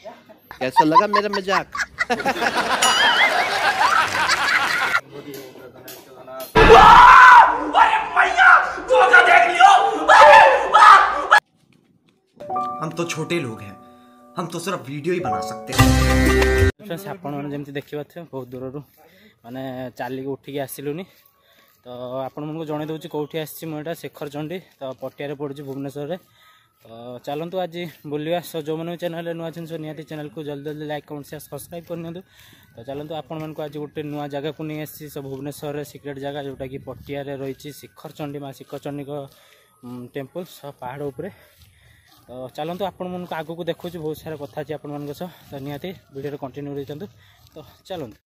कैसा लगा मेरा मजाक? हम तो छोटे लोग हैं, हम तो सिर्फ वीडियो ही बना सकते हैं। आपण मैंने जमी देखा बहुत दूर माने चलिक उठिक आसलुनि तो आपण मन को जन दूसरी कौटी आसी मुझे शेखर चंडी तो पटिया पड़ी भुवनेश्वर में तो चलतु आज बुलवा सो जो मैंने चैनल नुआ जिन निहाती चैनल को जल्दी जल्दी लाइक कमेंट शेयर सब्सक्राइब करनी तो चलतु आपण मन को आज गोटे नुआ जगह को नहीं आसी सब भुवनेश्वर में सिक्रेट जगह जोटा कि पटिया रही शिखर चंडी माँ शिखर चंडी टेम्पल सब पहाड़ उपरे तो चलतु आपण मन को आगू को देखो बहुत सारा कथा अच्छी आपण मान तो निहाती वीडियो कंटिन्यू रही तो चलतु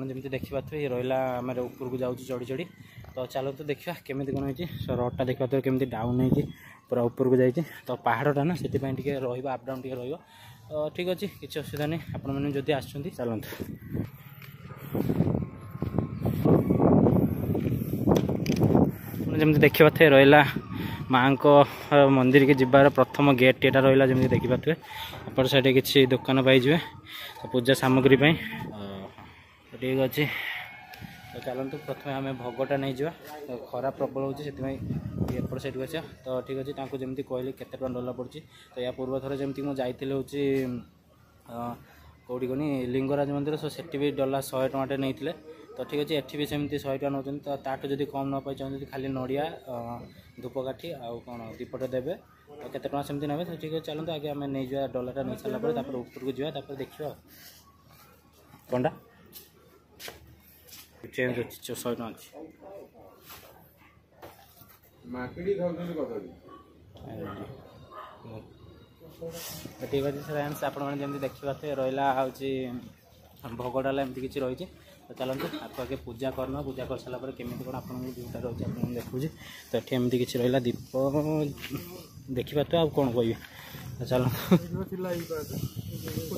जमी देखिए ये रहा आम ऊपर को जाऊँ चढ़ी चढ़ी तो चलो तो देखा केमी कौन हो रोडटा देखा तो केमी डाउन हो पूरा ऊपर को जाइए तो पहाड़टा ना से अप डाउन टे तो ठीक अच्छे किसी असुविधा नहीं आपण मैंने जदि आसुँच चलते जमी देखिए रहा माँ को मंदिर के जीवार प्रथम गेट यहाँ रहा जमी देखिए एपट साइड किसी दुकान पाइबे पूजा सामग्री ठीक अच्छे तो चलतु प्रथम आम भोगटा नहीं जा तो खरा प्रबल होपट साइड को तो ठीक अच्छे जमी कहली केते टका डला पड़ी तो या पूर्व थर जमी मुझे जाइए हूँ कौटी कौन लिंगराज मंदिर सो सेठी भी डला 100 टमाटे नहीं तो ठीक अच्छे एठी भी सेमती 100 टका नौ तो ताठू जब कम न पाई चाहते खाली नड़िया धूपकाठी आउ कौन दीपटे देवे तो केते टका सेमती नेबे तो ठीक है चलते आगे आम नहीं जा डलाटा नहीं सारा ऊपर को जावा देखा कंडा चेंज अच्छी 100 टका अच्छी तो ठीक अच्छे फ्रेंड्स आपड़ी देखिए रहा हूँ भोगटा एमती किसी रही तो चलते आपको आगे पूजा करना पूजा कर सारा केमी कौन आप जोटा रही आप देखूँ तो ये एमती किसी रहा दीप देखा तो आप कौन कह तो चलो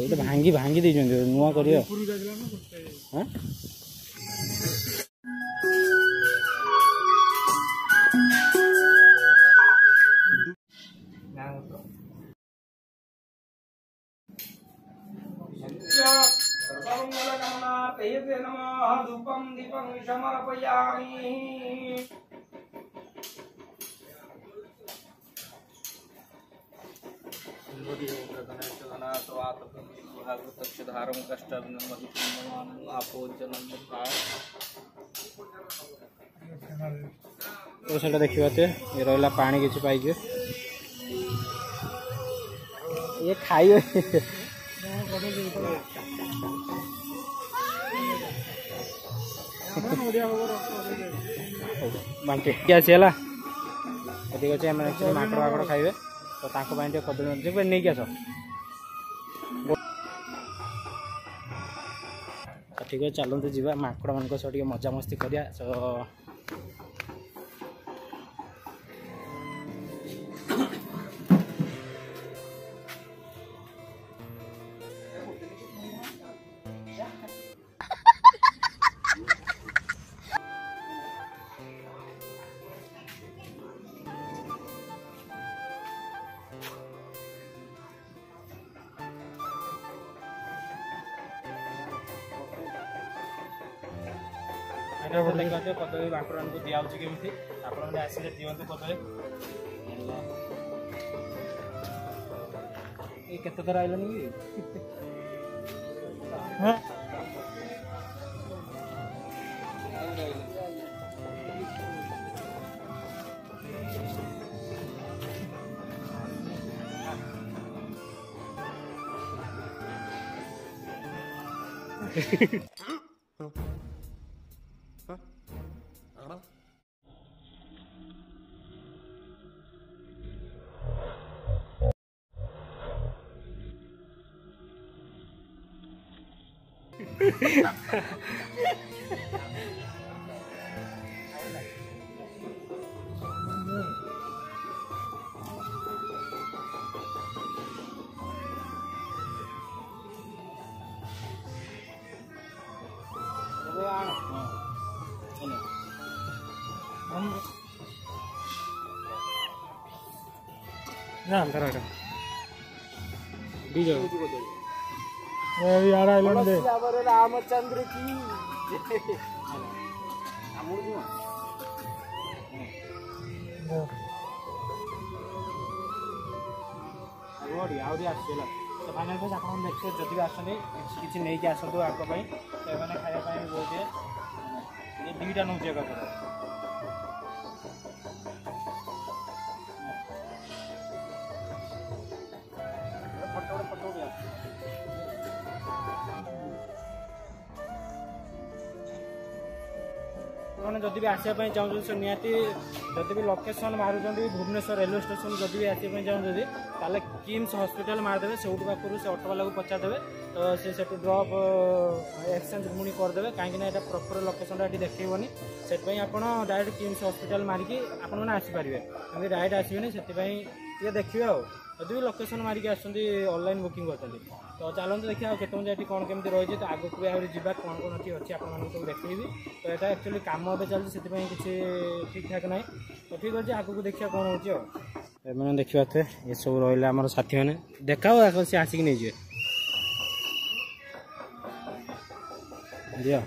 ये भांगी भांगी दे नुआ कर धूपम दीपं समर्पयामि धारम तो देखिए ये रहा पानी किसी पाइबे ये खाइए बांटे क्या चला ठीक अच्छे माकड़ वाकड़ खाइबे तो कदली नहीं आस ठीक है चलते जी माकड़ मान सह मजा मस्ती करिया तो कदली माकड़ को दिया केमी आपने आसिले दिवत कदली केते थर आइलानी रामचंद्र की फाइनाल पे आप देखिए जब भी आसते किसी नहीं कि आसतु आग खाने खायापी बहुत ये दुईटा नौ एक फोटो फोटो भी मैंने जब भी आसापी चाहूँ से निहाती जब भी लोकेशन मारुँच भुवनेश्वर रेलवे स्टेशन जब भी आसापी चाहूँगी ताले किम्स हॉस्पिटल मारदेवे से पाखु से ऑटो वाला को पचारदेवे तो से ड्रप एक्सचेंज पुणी करदे कहीं यहाँ प्रॉपर लोकेशन ये देखनी से आप डायरेक्ट किम्स हॉस्पिटल मारिकी आपने आसीपारे कहीं डायरेक्ट आसबे से देखिए जब भी लोकेशन मारिकी ऑनलाइन बुकिंग करते तो चलते देखिए केत ये कौन केमी रही तो आगक भी आहरी जा कौन कौन अच्छी अच्छी आपको देखी तो यहाँ एक्चुअली कम ए चलती से किसी ठीक ठाक ना तो ठीक अच्छे आगक देखिए कौन हो मैंने देखा थे ये सब रहा आम साथी मैंने देखा सी आसिक नहीं जी दिया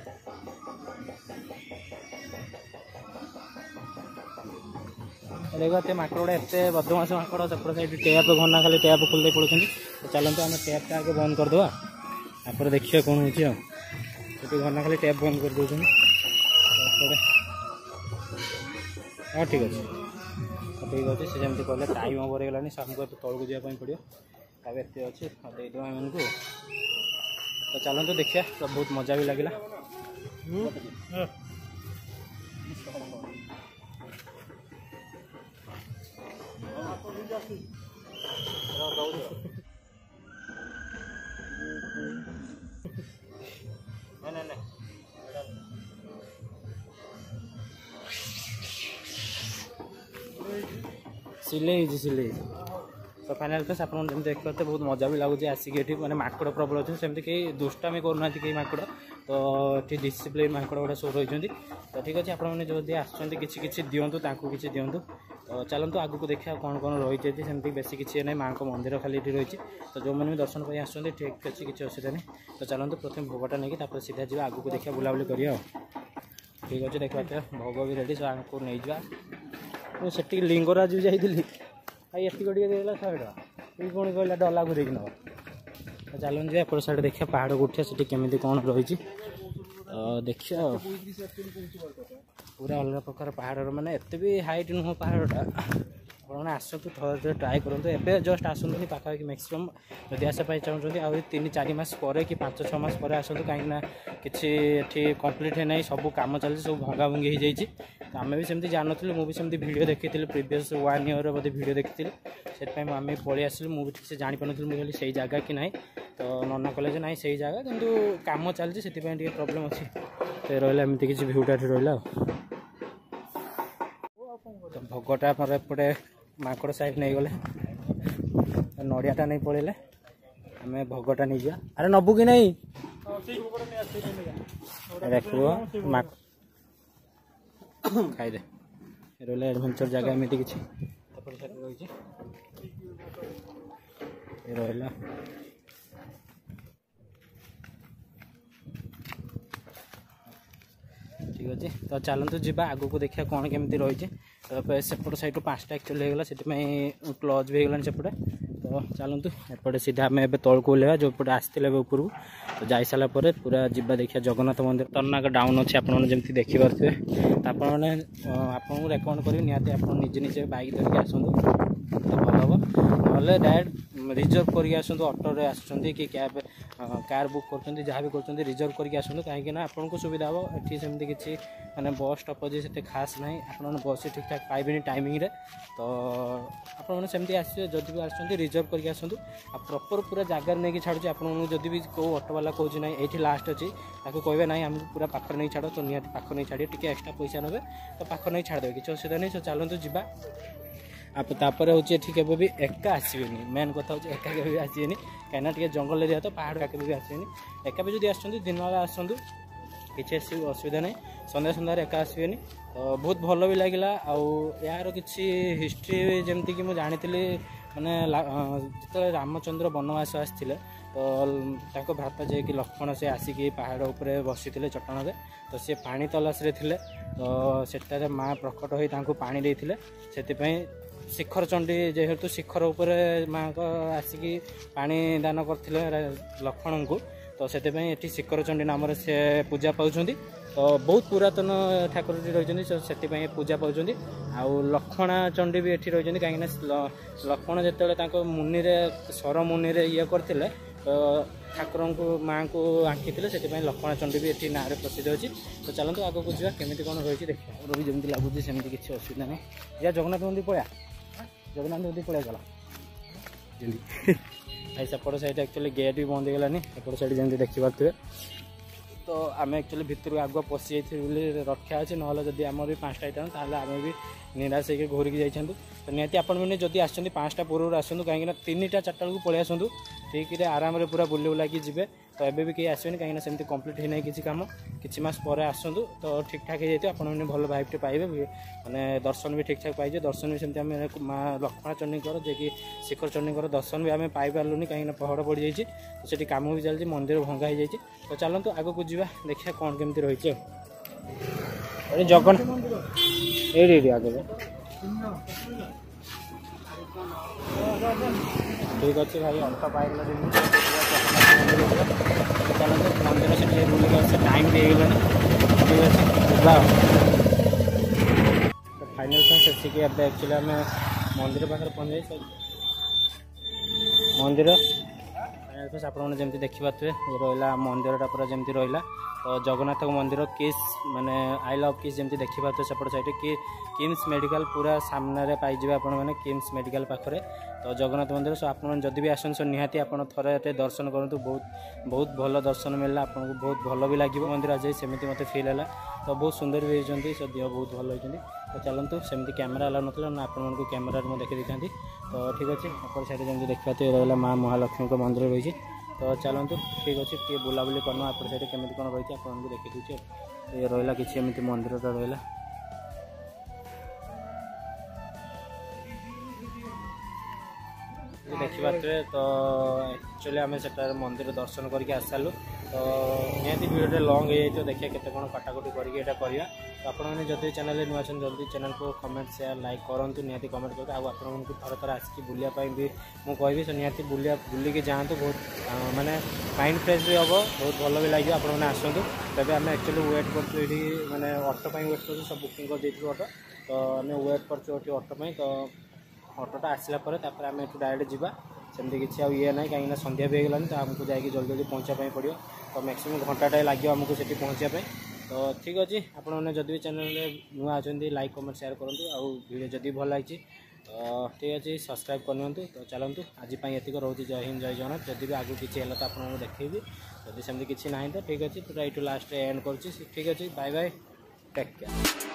देखते माकड़ गुड़ा एत बदमाश माकड़ सेपट साइड टैप घना खाली टैप खोलते पड़े तो चलते आम टैपटा आगे बंद करदे आप देखिए कौन हो घना खाली टैप बंद कर दे हाँ ठीक अच्छे ठीक अच्छे से जमी कहले टाइम ओवर होगलानी से आमको तौक जावाई पड़ो अब एत अच्छे देदेव एम को तो चलते देखिए तो बहुत मजा भी लगे सिले तो फाइनाल पे आप देखते बहुत मजा भी लगुच आसिक ये मैंने माकड़ प्रबल अच्छे सेमती कहीं दुष्टामी करूना कहीं माकड़ तो ये डिसिप्लिन माकड़ गुड़ा सब रही तो ठीक अच्छे आपने जब आसुँच किसी दिंतु किसी दिंतु तो चलते आगू देखा कौन कौन रही सेमती बेस किसी ना माँ को मंदिर खाली ये रही तो जो मैंने भी दर्शन पर आसुँच ठीक अच्छे किसी असुविधा नहीं तो चलते प्रथम भोगटा नहीं सीधा जी आगू देखा बुलाबुली करिए ठीक अच्छे देखा भोग भी रेडी आपको नहीं जा से लिंगराज भी जाइली ये देला 100 टका ये कौन कहला डला घूर तो चलते जा एपट साइड देखिए पहाड़ को उठिया से केमी कौन रही देखिए पूरा अलग प्रकार पहाड़ माने एत भी हाइट नुह पहाड़टा आपने आसतु थे ट्राए करूँ एवं जस्ट आसतुनि पाखापाखि मैक्सीम जब आसापी चाहते आ 3-4 मास पर कि 5-6 मास पर आसतु कहीं किसी कंप्लीट है ना सब कम चलती सब भंगा भंगी हो जाए तो आम भी सेमती जान मुझे भिडियो देखी प्रीवियस 1 ईयर बोधे भिडियो देखी से आम पलि आसलु मुझे ठीक से जापारी मुझे से जगह कि ना तो नना कले ना से जगह कितु कम चलती से प्रोब्लेम अच्छी तो रहा एमती किसी भ्यूटा रहा तो भोगटा मोर एपटे माकड़ साइड नहीं गले नड़ियाटा नहीं पड़े आम भोगटा नहीं जा अरे नबू कि नहीं देख खाईदे रहा एडभेंचर जगह एमती किसी रहा ठीक अच्छे तो चलते जी आग को देखा कौन केमी रही सेपट साइड 5टा एक्चुअली होगा से क्लोज भी होगा सेपटे तो चलतु एपटे सीधा आम ए तौक ओल्हा जो पटे आसते ऊपर तो जा सारापर पूरा जा देखिए जगन्नाथ मंदिर तर्नाक डाउन अच्छे आपड़ी देखिपे आपने आपको रेकमेंड करी निहाती आप निजे निजे बैक धरिक आसतु तो भल हम ना डायरेक्ट रिजर्व कर आसतु अटोरे आसुँच कि कैब कार बुक कर जहाँ भी कर रिजर्व करके आसतु कहीं आपको सुविधा हम ये सेमती किसी माने बस स्टॉप से खास ना आप बस ठीक ठाक पाइबे टाइमिंग तो आपमती आसो जदि भी आसते रिजर्व करके आसतु प्रॉपर पूरा जगार नहीं छाड़ू आपको जदि भी कौ ऑटोवाला कहूँ ना ये लास्ट अच्छी ताको कहबे ना आम पूरा पाख नहीं छाड़ तो निहत पाख नहीं छाड़े टी एक्सट्रा पैसा ने तो पाख नहीं छाड़देवे किसी असुविधा नहीं तो चलते जावा आप तापर हूँ ये भी एका आसबे मेन कथा हूँ एका के आसबे कहीं टे जंगल एरिया तो पहाड़ के भी आसबे एका भी जो आसुँच दिन वाला आसतु किसी असुविधा नहीं सन्ध्या सन्धार एका आसबे तो बहुत भल भी लगे यार किसी हिस्ट्री जमती कि मुझे माने जो रामचंद्र वनवास आसते तो भ्राता जे कि लक्ष्मण से आसिक पहाड़ उपरे बसी चट्टाण से तो सी पानी तलाश रे थिले तो सेटारे माँ प्रकट हो पानी देते से शिखर चंडी जेहेतु शिखर उपरे माँ को आसिक पानी दान करते लक्ष्मण को तो से शिखर चंडी नाम से पूजा पाँच तो बहुत पुरातन ठाकुर रही से पूजा पाँच आउ लक्ष्मणा चंडी भी ये रही कहीं लक्ष्मण जो मुनि सर मुनि ये करते तो ठाकुर को माँ को आंकी थे से लक्ष्मणा चंडी भी ये ना प्रसिद्ध अच्छी तो चलते आगे को जा केमी कौन रही देखिए और भी जमी लगुच सेमती किसी असुविधा नहीं या जगन्नाथ मंदिर पड़ा जगन्नाथ मंदिर पड़ा चला जल्दी सेपट साइड एक्चुअली गेट भी बंद होगलानी सेपट साइड जमी देखी पारे तो आम एक्चुअली भितर आगुआ पशि जाइए रक्षा अच्छे ना जब आम भी 5टा होता आम भी निराश होकर घूरिकी जाइए तो निहती आपने जब आस 5टा पूर्व आसतु कहीं 3टा 4टा बेलू पलि आसतु ठीक आराम रे पूरा बुले बुलाकी जी तो एबे भी कहीं आसबे कहीं सेमती कम्प्लीट होना किसी काम किसी मास पर आसतु तो ठीक ठाक हो जाए आपने भल भाइबटे पाइबे मैंने दर्शन भी ठीक ठाक पाइजे दर्शन भी सेमती आम माँ लक्ष्मण चंडी जे कि शिखर चंडी दर्शन भी आम पाइलुनि कहीं पहाड़ पड़ जाइए तो सेठी काम भी चलती मंदिर भंगा हो जाए तो चलतु आग को जा देखिए कौन केमती रही जगन ये आगे ठीक अच्छे भाई अंत पाइल चलते मंदिर से बुले टाइम भी ठीक अच्छे तो फाइनाल से एक्चुअली आम मंदिर पाखे पहुँच जाए मंदिर आपने जमी देखिपे रहा मंदिरटा पूरा जमी रहा तो जगन्नाथ मंदिर किस माने आई लव किस जमी देखिपे सेपट साइड कि किम्स मेडिकल पूरा सामने पाइबे आप किम्स मेडिकल पाखे तो जगन्नाथ मंदिर सो आप जब भी आसन निहाती आप थे दर्शन करूँ बहुत भल दर्शन मिलला आपको बहुत भल भी लगे मंदिर आज सेमती मत फिल है तो बहुत सुंदर भी होती सो देह बहुत भल होती तो चलतु सेमती कैमेरा अलाउ ना आपको कैमेरा देखी था तो ठीक अच्छे आप साइड जमी देखा रहा माँ महालक्ष्मी को मंदिर रही तो चलतु ठीक अच्छे टे बुलाबुली करना आप साइड केमी कौन रही आपको देखी दूचे ये रहा किसी एमती मंदिर रहा देखिपे तो एक्चुअली आम से मंदिर दर्शन करके आस सारू तो निहती वीडियो लंग हो तो देखिए केते कौन काटाकुटी करके करवा तो आपने जब चैनल नुआ जल्दी चैनल को कमेंट शेयर लाइक करूँ निहती कमेंट करके आपको थर थर आसिक बुलापाई भी मुझे कहि निहती बुलिकी जातु बहुत माने माइंड फ्रेश भी हम बहुत भल भी लगे आपने आसतु तबे आम एक्चुअली वेट कर माने ऑटो वेट कर सब बुकिंग कर ऑटो तो आम वेट कर ऑटो तो ऑटोटा आसला आम एठू डायरेक्ट जावा सेमती किसी ये ना कहीं संध्या भी होगलानी तो आमको जाकि जल्दी जल्दी पहुँचापी पड़ो तो मैक्सिमम घंटाटे लगे आमको से पहुँचापी तो ठीक अच्छे आपने जब भी चैनल नुआ अच्छा लाइक कमेंट शेयर करूँ आउ वीडियो जदि भल लगी तो ठीक अच्छे सब्सक्राइब करनी तो चलतु आज ये रोचे जय हिंद जय जगन्नाथ जब भी आगे किसी है तो आपको देखेबी जब सेमती किसी ना तो ठीक अच्छे पूरा ये लास्ट एंड कर ठीक अच्छे बाय बाय टेक केयर।